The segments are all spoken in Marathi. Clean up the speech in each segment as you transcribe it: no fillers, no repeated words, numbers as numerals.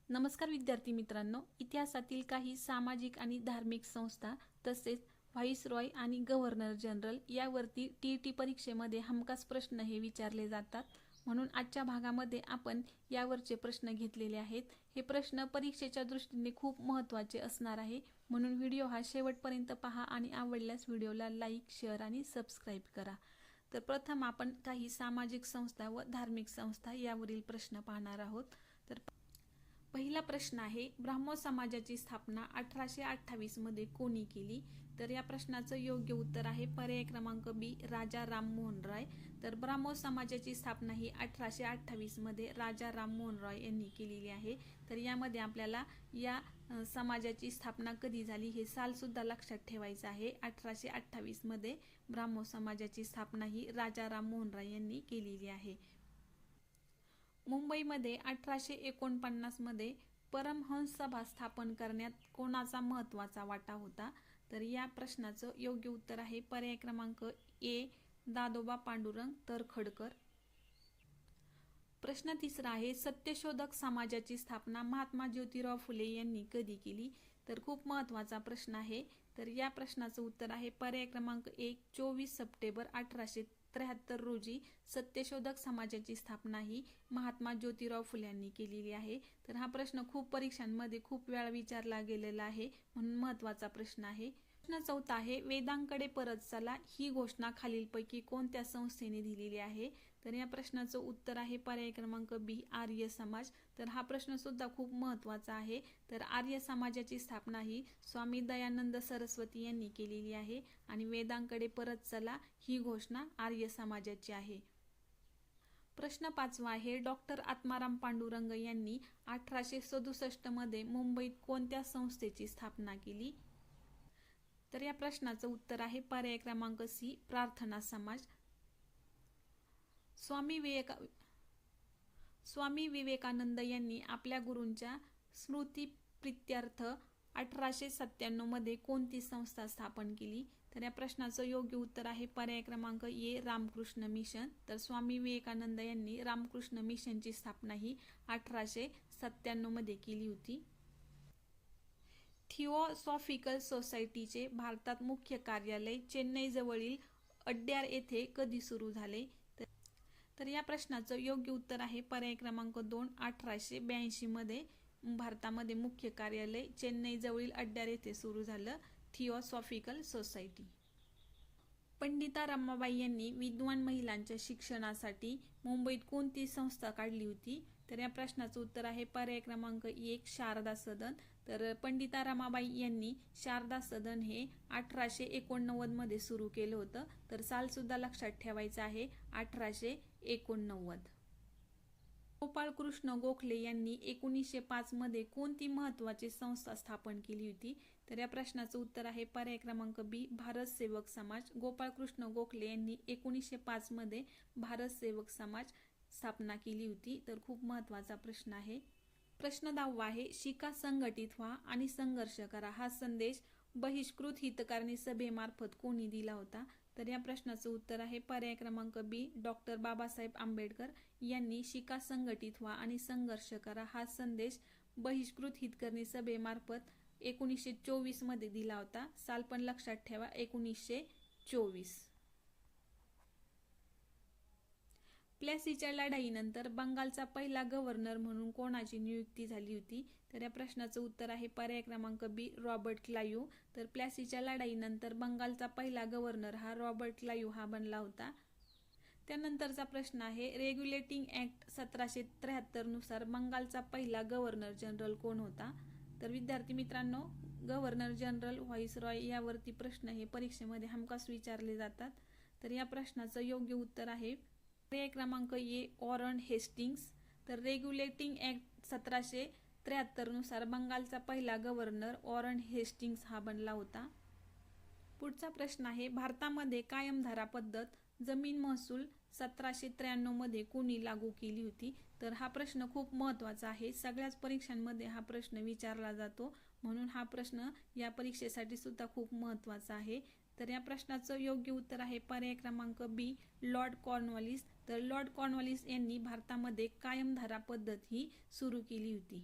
नमस्कार विद्यार्थी मित्रांनो, इतिहासातील काही सामाजिक आणि धार्मिक संस्था तसेच व्हाईसरॉय आणि गव्हर्नर जनरल यावरती टी परीक्षेमध्ये हमखास प्रश्न हे विचारले जातात. म्हणून आजच्या भागामध्ये आपण यावरचे प्रश्न घेतलेले आहेत. हे प्रश्न परीक्षेच्या दृष्टीने खूप महत्त्वाचे असणार आहे, म्हणून व्हिडिओ हा शेवटपर्यंत पहा आणि आवडल्यास व्हिडिओला लाईक, शेअर आणि सबस्क्राईब करा. तर प्रथम आपण काही सामाजिक संस्था व धार्मिक संस्था यावरील प्रश्न पाहणार आहोत. तर पहिला प्रश्न आहे, ब्राह्मो समाजाची स्थापना 1828 मध्ये कोणी केली? तर या प्रश्नाचं योग्य उत्तर आहे पर्याय क्रमांक बी, राजा राममोहन राय. तर ब्राह्मो समाजाची स्थापना ही 1828 मध्ये राजा राममोहन रॉय यांनी केलेली आहे. तर यामध्ये आपल्याला या समाजाची स्थापना कधी झाली हे साल सुद्धा लक्षात ठेवायचं आहे. 1828 मध्ये ब्राह्मो समाजाची स्थापना ही राजा राममोहन राय यांनी केलेली आहे. मुंबईमध्ये 1849 मध्ये परमहंस सभा स्थापन करण्यात कोणाचा महत्त्वाचा वाटा होता? तर या प्रश्नाचं योग्य उत्तर आहे पर्याय क्रमांक ए, दादोबा पांडुरंग तरखडकर. प्रश्न तिसरा आहे, सत्यशोधक समाजाची स्थापना महात्मा ज्योतिराव फुले यांनी कधी केली? तर खूप महत्त्वाचा प्रश्न आहे. तर या प्रश्नाचं उत्तर आहे पर्याय क्रमांक 1, 24 सप्टेंबर 1873 रोजी सत्यशोधक समाजाची स्थापना ही महात्मा ज्योतिराव फुले यांनी केलेली आहे. तर हा प्रश्न खूप परीक्षांमध्ये खूप वेळा विचारला गेलेला आहे, म्हणून महत्त्वाचा प्रश्न आहे. प्रश्न चौथा आहे, वेदांकडे परत चला ही घोषणा खालीलपैकी कोणत्या संस्थेने दिलेली आहे? तर या प्रश्नाचं उत्तर आहे पर्याय क्रमांक बी, आर्य समाज. तर हा प्रश्न सुद्धा खूप महत्त्वाचा आहे. तर आर्य समाजाची स्थापना ही स्वामी दयानंद सरस्वती यांनी केलेली आहे आणि वेदांकडे परत चला ही घोषणा आर्य समाजाची आहे. प्रश्न पाचवा आहे, डॉक्टर आत्माराम पांडुरंग यांनी 1867 मध्ये मुंबईत कोणत्या संस्थेची स्थापना केली? तर या प्रश्नाचं उत्तर आहे पर्याय क्रमांक सी, प्रार्थना समाज. स्वामी विवेकानंद यांनी आपल्या गुरूंच्या स्मृतिप्रित्यर्थ 1897 मध्ये कोणती संस्था स्थापन केली? तर या प्रश्नाचं योग्य उत्तर आहे पर्याय क्रमांक ए, रामकृष्ण मिशन. तर स्वामी विवेकानंद यांनी रामकृष्ण मिशनची स्थापना ही 1897 मध्ये केली होती. थिओसॉफिकल सोसायटीचे भारतात मुख्य कार्यालय चेन्नई जवळील अड्यार येथे कधी सुरू झाले? तर या प्रश्नाचं योग्य उत्तर आहे पर्याय क्रमांक 2, 1882 मध्ये भारतामध्ये मुख्य कार्यालय चेन्नई जवळील अड्यार येथे सुरू झालं थिओसॉफिकल सोसायटी. पंडिता रमाबाई यांनी विद्वान महिलांच्या शिक्षणासाठी मुंबईत कोणती संस्था काढली होती? तर या प्रश्नाचं उत्तर आहे पर्याय क्रमांक 1, शारदा सदन. तर पंडिता रमाबाई यांनी शारदा सदन हे 1889 मध्ये सुरू केलं होतं. तर साल सुद्धा लक्षात ठेवायचा आहे 1889. गोपाळकृष्ण गोखले यांनी 1905 मध्ये कोणती महत्त्वाची संस्था स्थापन केली होती? तर या प्रश्नाचं उत्तर आहे पर्याय क्रमांक बी, भारत सेवक समाज. गोपाळकृष्ण गोखले यांनी 1905 मध्ये भारत सेवक समाज स्थापना केली होती. तर खूप महत्त्वाचा प्रश्न आहे. प्रश्न 10वा आहे, शिका संघटित व्हा आणि संघर्ष करा हा संदेश बहिष्कृत हितकारणी सभेमार्फत कोणी दिला होता? तर या प्रश्नाचं उत्तर आहे पर्याय क्रमांक बी, डॉक्टर बाबासाहेब आंबेडकर यांनी शिका संघटित व्हा आणि संघर्ष करा हा संदेश बहिष्कृत हितकारणी सभेमार्फत 1924 मध्ये दिला होता. साल पण लक्षात ठेवा 1924. प्लासीच्या लढाईनंतर बंगालचा पहिला गव्हर्नर म्हणून कोणाची नियुक्ती झाली होती? तर या प्रश्नाचं उत्तर आहे पर्याय क्रमांक बी, रॉबर्ट क्लाइव्ह. तर प्लासीच्या लढाईनंतर बंगालचा पहिला गव्हर्नर हा रॉबर्ट क्लाइव्ह हा बनला होता. त्यानंतरचा प्रश्न आहे, रेग्युलेटिंग ऍक्ट 1773 नुसार बंगालचा पहिला गव्हर्नर जनरल कोण होता? तर विद्यार्थी मित्रांनो, गव्हर्नर जनरल, व्हाईसरॉय यावरती प्रश्न हे परीक्षेमध्ये हमखास विचारले जातात. तर या प्रश्नाचं योग्य उत्तर आहे पर्याय क्रमांक ए, वॉरन हेस्टिंग्स. तर रेग्युलेटिंग ऍक्ट 1773 नुसार बंगालचा पहिला गव्हर्नर वॉरन हेस्टिंग्स हा बनला होता. पुढचा प्रश्न आहे, भारतामध्ये कायमधारा पद्धत जमीन महसूल 1793 मध्ये कोणी लागू केली होती? तर हा प्रश्न खूप महत्त्वाचा आहे. सगळ्याच परीक्षांमध्ये हा प्रश्न विचारला जातो, म्हणून हा प्रश्न या परीक्षेसाठी सुद्धा खूप महत्त्वाचा आहे. तर या प्रश्नाचं योग्य उत्तर आहे पर्याय क्रमांक बी, लॉर्ड कॉर्नवॉलिस. तर लॉर्ड कॉर्नवॉलिस यांनी भारतामध्ये कायमधारा पद्धत ही सुरू केली होती.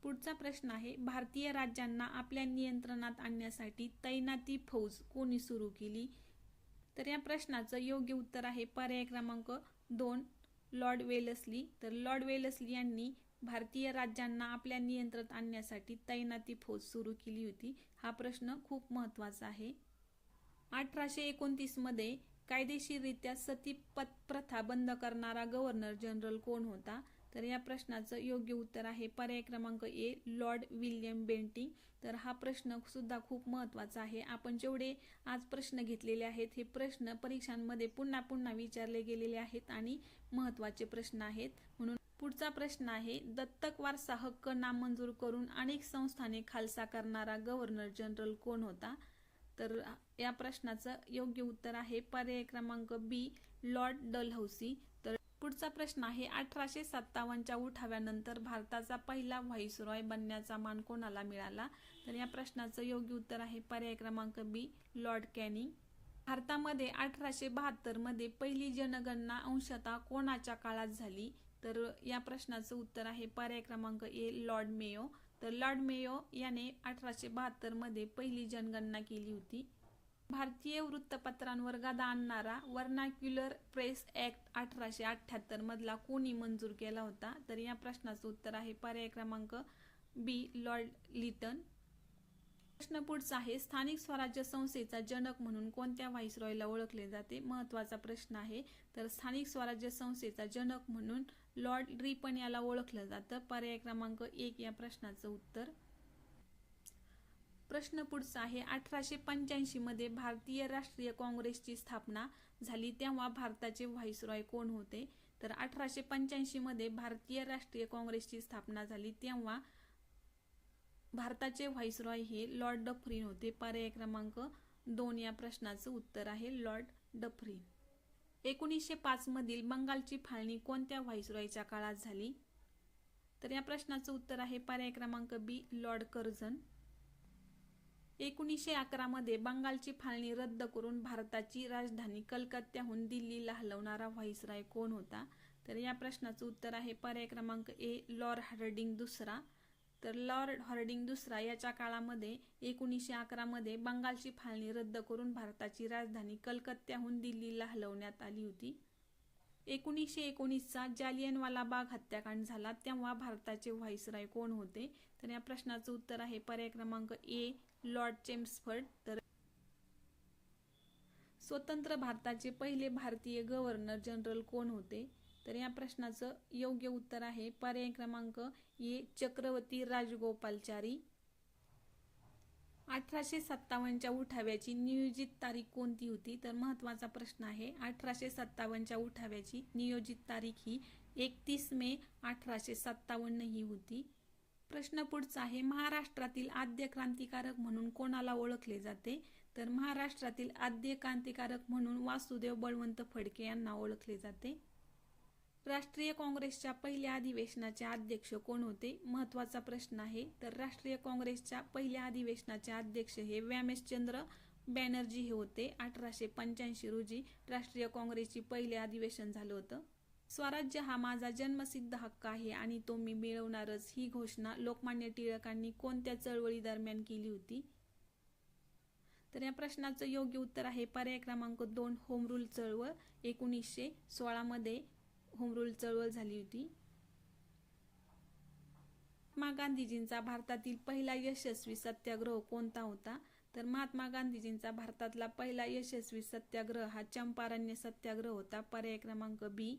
पुढचा प्रश्न आहे, भारतीय राज्यांना आपल्या नियंत्रणात आणण्यासाठी तैनाती फौज कोणी सुरू केली? तर या प्रश्नाचं योग्य उत्तर आहे पर्याय क्रमांक 2, लॉर्ड वेलेस्ली. तर लॉर्ड वेलेस्ली यांनी भारतीय राज्यांना आपल्या नियंत्रणात आणण्यासाठी तैनाती फौज सुरू केली होती. हा प्रश्न खूप महत्त्वाचा आहे. 1829 मध्ये कायदेशीररित्या सती प्रथा बंद करणारा गव्हर्नर जनरल कोण होता? तर या प्रश्नाचं योग्य उत्तर आहे पर्याय क्रमांक ए, लॉर्ड विल्यम बेंटिंग. तर हा प्रश्न सुद्धा खूप महत्त्वाचा आहे. आपण जेवढे आज प्रश्न घेतलेले आहेत हे प्रश्न परीक्षांमध्ये पुन्हा पुन्हा विचारले गेलेले आहेत आणि महत्त्वाचे प्रश्न आहेत. म्हणून पुढचा प्रश्न आहे, दत्तक वारसा हक्क नामंजूर करून अनेक संस्थाने खालसा करणारा गव्हर्नर जनरल कोण होता? तर या प्रश्नाचं योग्य उत्तर आहे पर्याय क्रमांक बी, लॉर्ड डलहौसी. तर पुढचा प्रश्न आहे, 1857च्या उठाव्यानंतर भारताचा पहिला व्हाईसरॉय बनण्याचा मान कोणाला मिळाला? तर या प्रश्नाचं योग्य उत्तर आहे पर्याय क्रमांक बी, लॉर्ड कॅनिंग. भारतामध्ये 1872 मध्ये पहिली जनगणना अंशतः कोणाच्या काळात झाली? तर या प्रश्नाचं उत्तर आहे पर्याय क्रमांक ए, लॉर्ड मेयो. तर लॉर्ड मेयो याने 1872 मध्ये पहिली जनगणना केली होती. भारतीय वृत्तपत्रांवर गदा आणणारा वर्नाक्युलर प्रेस ॲक्ट 1878 मधला कोणी मंजूर केला होता? तर या प्रश्नाचं उत्तर आहे पर्याय क्रमांक बी, लॉर्ड लिटन. प्रश्न पुढचा आहे, स्थानिक स्वराज्य संस्थेचा जनक म्हणून कोणत्या व्हाईसरॉयला ओळखले जाते? महत्त्वाचा प्रश्न आहे. तर स्थानिक स्वराज्य संस्थेचा जनक म्हणून लॉर्ड रिपन याला ओळखलं जातं. पर्याय क्रमांक 1 या प्रश्नाचं उत्तर. प्रश्न पुढचा आहे, 1885 मध्ये भारतीय राष्ट्रीय काँग्रेसची स्थापना झाली तेव्हा भारताचे व्हाईसरॉय कोण होते? तर 1885 मध्ये भारतीय राष्ट्रीय काँग्रेसची स्थापना झाली तेव्हा भारताचे व्हाईसरॉय हे लॉर्ड डफरीन होते. पर्याय क्रमांक 2 या प्रश्नाचं उत्तर आहे लॉर्ड डफरीन. 1905 मधील बंगालची फाळणी कोणत्या व्हाईसरॉयच्या काळात झाली? तर या प्रश्नाचं उत्तर आहे पर्याय क्रमांक बी, लॉर्ड कर्झन. 1911 मध्ये बंगालची फाळणी रद्द करून भारताची राजधानी कलकत्त्याहून दिल्लीला हलवणारा व्हाईसरॉय कोण होता? तर या प्रश्नाचं उत्तर आहे पर्याय क्रमांक ए, लॉर्ड हार्डिंग दुसरा. तर लॉर्ड हार्डिंग दुसरा याच्या काळामध्ये 1911 मध्ये बंगालची फाळणी रद्द करून भारताची राजधानी कलकत्त्याहून दिल्लीला हलवण्यात आली होती. 1919चा जालियनवाला बाग हत्याकांड झाला तेव्हा भारताचे व्हाईसरॉय कोण होते? तर या प्रश्नाचं उत्तर आहे पर्याय क्रमांक ए, लॉर्ड चेम्सफर्ड. तर स्वतंत्र भारताचे पहिले भारतीय गव्हर्नर जनरल कोण होते? तर या प्रश्नाचं योग्य उत्तर आहे पर्याय क्रमांक ए, चक्रवर्ती राजगोपालचारी. 1857च्या उठाव्याची नियोजित तारीख कोणती होती? तर महत्त्वाचा प्रश्न आहे. 1857च्या उठाव्याची नियोजित तारीख ही 31 मे 1857 ही होती. प्रश्न पुढचा आहे, महाराष्ट्रातील आद्य क्रांतिकारक म्हणून कोणाला ओळखले जाते? तर महाराष्ट्रातील आद्य क्रांतिकारक म्हणून वासुदेव बळवंत फडके यांना ओळखले जाते. राष्ट्रीय काँग्रेसच्या पहिल्या अधिवेशनाचे अध्यक्ष कोण होते? महत्त्वाचा प्रश्न आहे. तर राष्ट्रीय काँग्रेसच्या पहिल्या अधिवेशनाचे अध्यक्ष हे व्यामेशचंद्र बॅनर्जी हे होते. 1885 रोजी राष्ट्रीय काँग्रेसचे पहिले अधिवेशन झालं होतं. स्वराज्य हा माझा जन्मसिद्ध हक्क आहे आणि तो मी मिळवणारच, ही घोषणा लोकमान्य टिळकांनी कोणत्या चळवळी दरम्यान केली होती? तर या प्रश्नाचं योग्य उत्तर आहे पर्याय क्रमांक 2, होम रूल चळवळ. 1916 मध्ये होम रूल चळवळ झाली होती. महात्मा गांधीजींचा भारतातील पहिला यशस्वी सत्याग्रह कोणता होता? तर महात्मा गांधीजींचा भारतातला पहिला यशस्वी सत्याग्रह हा चंपारण्य सत्याग्रह होता. पर्याय क्रमांक बी.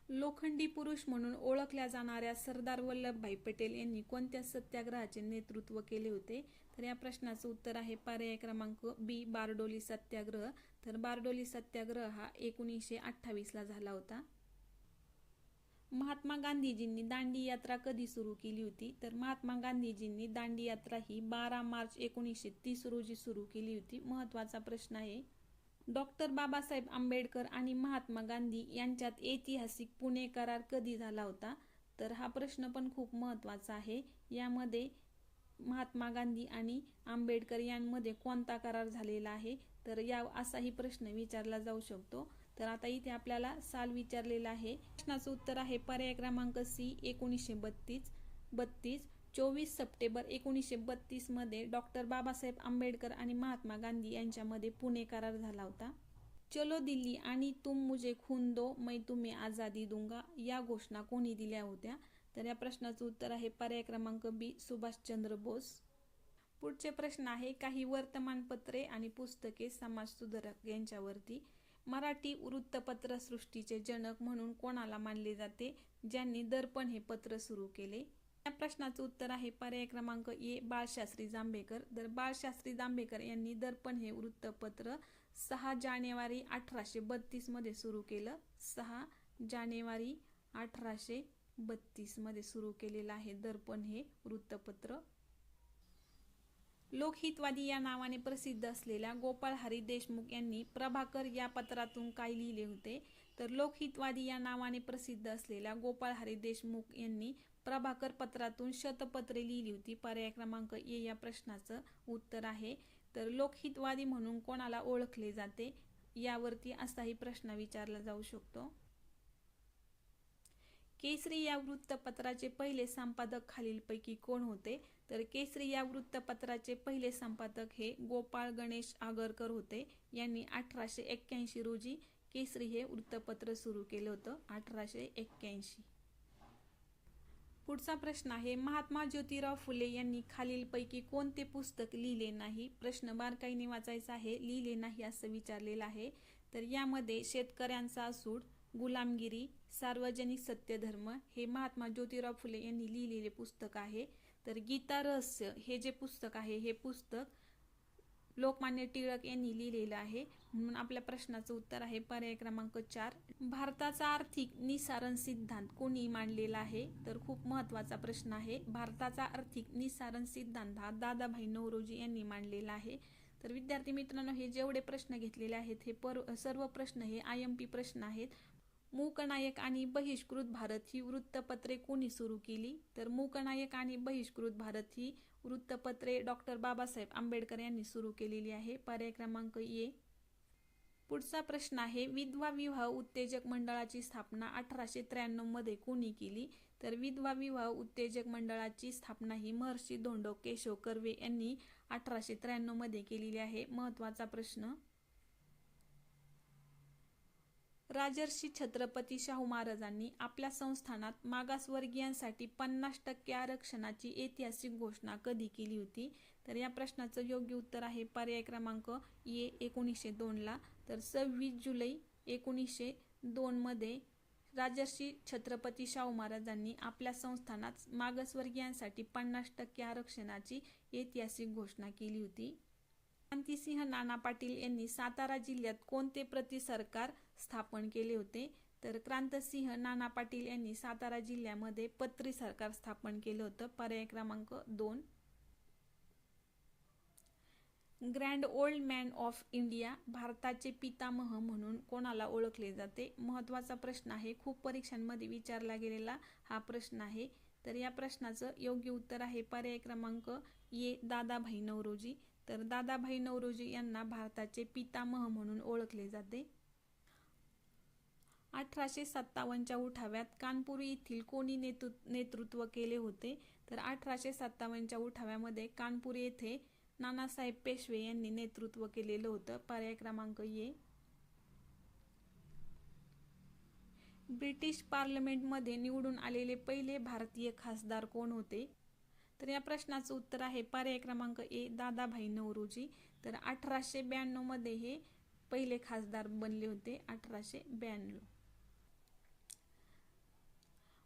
लोखंडी पुरुष म्हणून ओळखल्या जाणाऱ्या सरदार वल्लभभाई पटेल यांनी कोणत्या सत्याग्रहाचे नेतृत्व केले होते? तर या प्रश्नाचं उत्तर आहे पर्याय क्रमांक बी, बारडोली सत्याग्रह. तर बारडोली सत्याग्रह हा 1928 ला झाला होता. महात्मा गांधीजींनी दांडी यात्रा कधी सुरू केली होती? तर महात्मा गांधीजींनी दांडी यात्रा ही 12 मार्च 1930 रोजी सुरू केली होती. महत्त्वाचा प्रश्न आहे. डॉक्टर बाबासाहेब आंबेडकर आणि महात्मा गांधी यांच्यात ऐतिहासिक पुणे करार कधी झाला होता? तर हा प्रश्न पण खूप महत्त्वाचा आहे. यामध्ये महात्मा गांधी आणि आंबेडकर यांमध्ये कोणता करार झालेला आहे? तर या असाही प्रश्न विचारला जाऊ शकतो. तर आता इथे आपल्याला साल विचारलेला आहे. प्रश्नाचं उत्तर आहे पर्याय क्रमांक सी, 1932. 32. 24 सप्टेंबर 1932 मध्ये डॉक्टर बाबासाहेब आंबेडकर आणि महात्मा गांधी यांच्यामध्ये पुणे करार झाला होता. चलो दिल्ली आणि तुम मुझे खून दो मैं तुम्हें आझादी दूंगा या घोषणा कोणी दिल्या होत्या? तर या प्रश्नाचं उत्तर आहे पर्याय क्रमांक बी, सुभाषचंद्र बोस. पुढचे प्रश्न आहे काही वर्तमानपत्रे आणि पुस्तके समाजसुधारक यांच्यावरती. मराठी वृत्तपत्र सृष्टीचे जनक म्हणून कोणाला मानले जाते? ज्यांनी दर्पण हे पत्र सुरू केले. या प्रश्नाचं उत्तर आहे पर्याय क्रमांक ए, बाळशास्त्री जांभेकर. तर बाळशास्त्री जांभेकर यांनी दर्पण हे वृत्तपत्र 6 जानेवारी 1832 मध्ये सुरू केलं. 6 जानेवारी 1832 मध्ये सुरू केलेलं आहे दर्पण हे वृत्तपत्र. लोकहितवादी या नावाने प्रसिद्ध असलेल्या गोपाळ हरी देशमुख यांनी प्रभाकर या पत्रातून काय लिहिले होते? तर लोकहितवादी या नावाने प्रसिद्ध असलेल्या गोपाळ हरी देशमुख यांनी प्रभाकर पत्रातून शतपत्रे लिहिली होती. पर्याय क्रमांक ए या प्रश्नाचं उत्तर आहे. तर लोकहितवादी म्हणून कोणाला ओळखले जाते यावरती असाही प्रश्न विचारला जाऊ शकतो. केसरी या वृत्तपत्राचे पहिले संपादक खालीलपैकी कोण होते? तर केसरी या वृत्तपत्राचे पहिले संपादक हे गोपाळ गणेश आगरकर होते. यांनी 1881 रोजी केसरी हे वृत्तपत्र सुरू केलं होतं. 1881. पुढचा प्रश्न आहे महात्मा ज्योतिराव फुले यांनी खालीलपैकी कोणते पुस्तक लिहिले नाही? प्रश्न बारकाईने वाचायचा आहे. लिहिले नाही असं विचारलेलं आहे. तर यामध्ये शेतकऱ्यांचा सूड, गुलामगिरी, सार्वजनिक सत्यधर्म हे महात्मा ज्योतिराव फुले यांनी लिहिलेले पुस्तक आहे. तर गीता रहस्य हे जे पुस्तक आहे हे पुस्तक लोकमान्य टिळक यांनी लिहिलेलं आहे. म्हणून आपल्या प्रश्नाचं उत्तर आहे पर्याय क्रमांक 4. भारताचा आर्थिक निस्सारण सिद्धांत कोणी मांडलेला आहे? तर खूप महत्त्वाचा प्रश्न आहे. भारताचा आर्थिक निस्सारण सिद्धांत हा दादाभाई नौरोजी यांनी मांडलेला आहे. तर विद्यार्थी मित्रांनो, हे जेवढे प्रश्न घेतलेले आहेत हे सर्व प्रश्न हे IMP प्रश्न आहेत. मूकनायक आणि बहिष्कृत भारत ही वृत्तपत्रे कोणी सुरू केली? तर मूकनायक आणि बहिष्कृत भारत ही वृत्तपत्रे डॉक्टर बाबासाहेब आंबेडकर यांनी सुरू केलेली आहे. पर्याय क्रमांक ए. पुढचा प्रश्न आहे विधवा विवाह उत्तेजक मंडळाची स्थापना 1893 मध्ये कोणी केली? तर विधवा विवाह उत्तेजक मंडळाची स्थापना ही महर्षी धोंडो केशव कर्वे यांनी 1893 मध्ये केलेली आहे. महत्त्वाचा प्रश्न. राजर्षी छत्रपती शाहू महाराजांनी आपल्या संस्थानात मागासवर्गीयांसाठी 50% आरक्षणाची ऐतिहासिक घोषणा कधी केली होती? तर या प्रश्नाचं योग्य उत्तर आहे पर्याय क्रमांक ए, 1902 ला. तर 26 जुलै 1902 मध्ये राजर्षी छत्रपती शाहू महाराजांनी आपल्या संस्थानात मागासवर्गीयांसाठी 50% आरक्षणाची ऐतिहासिक घोषणा केली होती. क्रांतिसिंह नाना पाटील यांनी सातारा जिल्ह्यात कोणते प्रति सरकार स्थापन केले होते? तर क्रांतिसिंह नाना पाटील यांनी सातारा जिल्ह्यामध्ये पत्री सरकार स्थापन केलं होतं. पर्याय क्रमांक 2. Grand old man of India भारताचे पितामह म्हणून कोणाला ओळखले जाते? महत्त्वाचा प्रश्न आहे. खूप परीक्षांमध्ये विचारला गेलेला हा प्रश्न आहे. तर या प्रश्नाचं योग्य उत्तर आहे पर्याय क्रमांक ए, दादाभाई नौरोजी. तर दादाभाई नौरोजी यांना भारताचे पितामह म्हणून ओळखले जाते. 1857च्या उठाव्यात कानपूर येथील कोणी नेतृत्व केले होते? तर 1857च्या उठाव्यामध्ये कानपूर येथे नानासाहेब पेशवे यांनी नेतृत्व केलेलं होतं. पर्याय क्रमांक ए. ब्रिटिश पार्लमेंटमध्ये निवडून आलेले पहिले भारतीय खासदार कोण होते? तर या प्रश्नाचं उत्तर आहे पर्याय क्रमांक ए, दादाभाई नौरोजी. तर 1892 मध्ये हे पहिले खासदार बनले होते. 1892.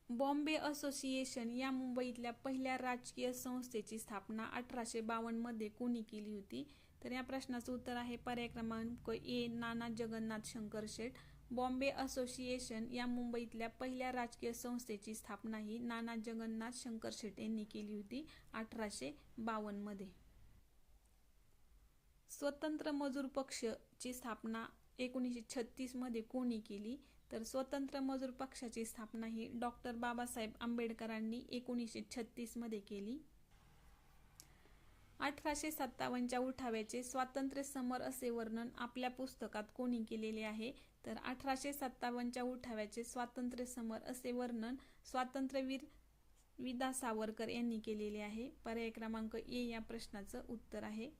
बॉम्बे असोसिएशन या मुंबईतल्या पहिल्या राजकीय संस्थेची स्थापना 1852 मध्ये कोणी केली होती? तर या प्रश्नाचं उत्तर आहे पर्याय क्रमांक ए, नाना जगन्नाथ शंकर शेठ. बॉम्बे असोसिएशन या मुंबईतल्या पहिल्या राजकीय संस्थेची स्थापना ही नाना जगन्नाथ शंकर शेठ यांनी केली होती 1852 मध्ये. स्वतंत्र मजूर पक्षाची स्थापना 1936 मध्ये कोणी केली? तर स्वतंत्र मजूर पक्षाची स्थापना ही डॉक्टर बाबासाहेब आंबेडकरांनी 1936 मध्ये केली. 1857च्या उठाव्याचे स्वातंत्र्य समर असे वर्णन आपल्या पुस्तकात कोणी केलेले आहे? तर 1857च्या उठाव्याचे स्वातंत्र्य समर असे वर्णन स्वातंत्र्यवीर विदा सावरकर यांनी केलेले आहे. पर्याय क्रमांक ए या प्रश्नाचं उत्तर आहे.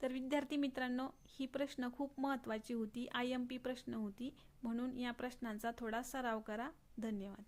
तर विद्यार्थी मित्रांनो, ही प्रश्न खूप महत्त्वाची होती, IMP प्रश्न होती, म्हणून या प्रश्नांचा थोडा सराव करा. धन्यवाद.